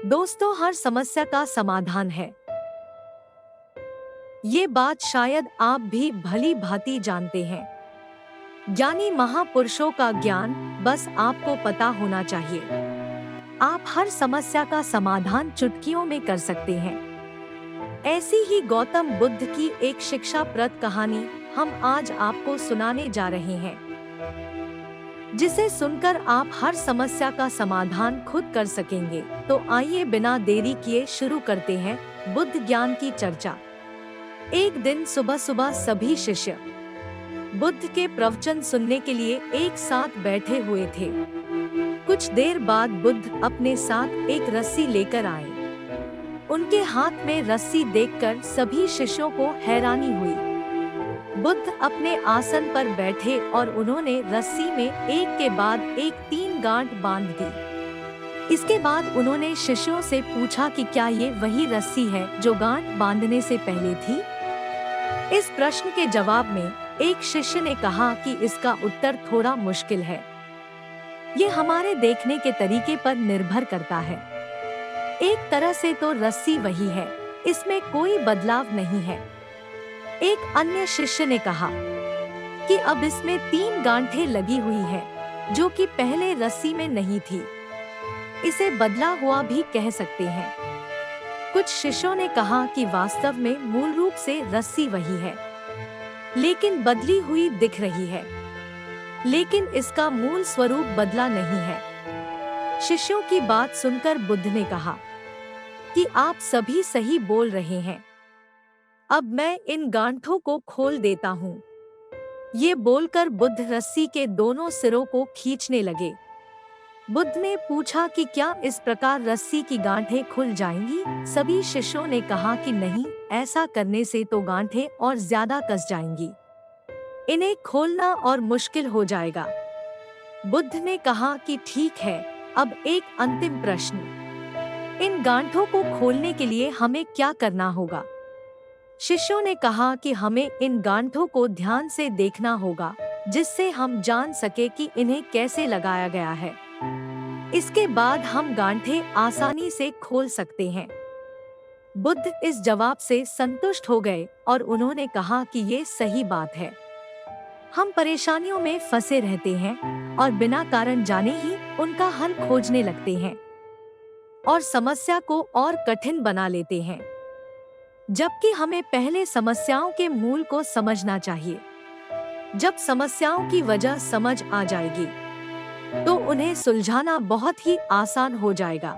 दोस्तों, हर समस्या का समाधान है। ये बात शायद आप भी भली भांति जानते हैं। ज्ञानी महापुरुषों का ज्ञान बस आपको पता होना चाहिए। आप हर समस्या का समाधान चुटकियों में कर सकते हैं। ऐसी ही गौतम बुद्ध की एक शिक्षाप्रद कहानी हम आज आपको सुनाने जा रहे हैं, जिसे सुनकर आप हर समस्या का समाधान खुद कर सकेंगे। तो आइए बिना देरी किए शुरू करते हैं बुद्ध ज्ञान की चर्चा। एक दिन सुबह सुबह सभी शिष्य बुद्ध के प्रवचन सुनने के लिए एक साथ बैठे हुए थे। कुछ देर बाद बुद्ध अपने साथ एक रस्सी लेकर आए। उनके हाथ में रस्सी देखकर सभी शिष्यों को हैरानी हुई। बुद्ध अपने आसन पर बैठे और उन्होंने रस्सी में एक के बाद एक 3 गांठ बांध दी। इसके बाद उन्होंने शिष्यों से पूछा कि क्या ये वही रस्सी है जो गांठ बांधने से पहले थी। इस प्रश्न के जवाब में एक शिष्य ने कहा कि इसका उत्तर थोड़ा मुश्किल है। ये हमारे देखने के तरीके पर निर्भर करता है। एक तरह से तो रस्सी वही है, इसमें कोई बदलाव नहीं है। एक अन्य शिष्य ने कहा कि अब इसमें 3 गांठें लगी हुई है, जो कि पहले रस्सी में नहीं थी। इसे बदला हुआ भी कह सकते हैं। कुछ शिष्यों ने कहा कि वास्तव में मूल रूप से रस्सी वही है, लेकिन बदली हुई दिख रही है, लेकिन इसका मूल स्वरूप बदला नहीं है। शिष्यों की बात सुनकर बुद्ध ने कहा कि आप सभी सही बोल रहे हैं। अब मैं इन गांठों को खोल देता हूँ। ये बोलकर बुद्ध रस्सी के दोनों सिरों को खींचने लगे। बुद्ध ने पूछा कि क्या इस प्रकार रस्सी की गांठें खुल जाएंगी? सभी शिष्यों ने कहा कि नहीं, ऐसा करने से तो गांठें और ज्यादा कस जाएंगी। इन्हें खोलना और मुश्किल हो जाएगा। बुद्ध ने कहा कि ठीक है, अब एक अंतिम प्रश्न। इन गांठों को खोलने के लिए हमें क्या करना होगा? शिष्यों ने कहा कि हमें इन गांठों को ध्यान से देखना होगा, जिससे हम जान सके कि इन्हें कैसे लगाया गया है। इसके बाद हम गांठें आसानी से खोल सकते हैं। बुद्ध इस जवाब से संतुष्ट हो गए और उन्होंने कहा कि ये सही बात है। हम परेशानियों में फंसे रहते हैं और बिना कारण जाने ही उनका हल खोजने लगते हैं और समस्या को और कठिन बना लेते हैं, जबकि हमें पहले समस्याओं के मूल को समझना चाहिए। जब समस्याओं की वजह समझ आ जाएगी, तो उन्हें सुलझाना बहुत ही आसान हो जाएगा।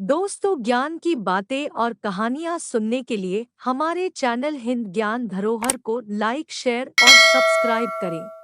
दोस्तों, ज्ञान की बातें और कहानियाँ सुनने के लिए हमारे चैनल हिंद ज्ञान धरोहर को लाइक, शेयर और सब्सक्राइब करें।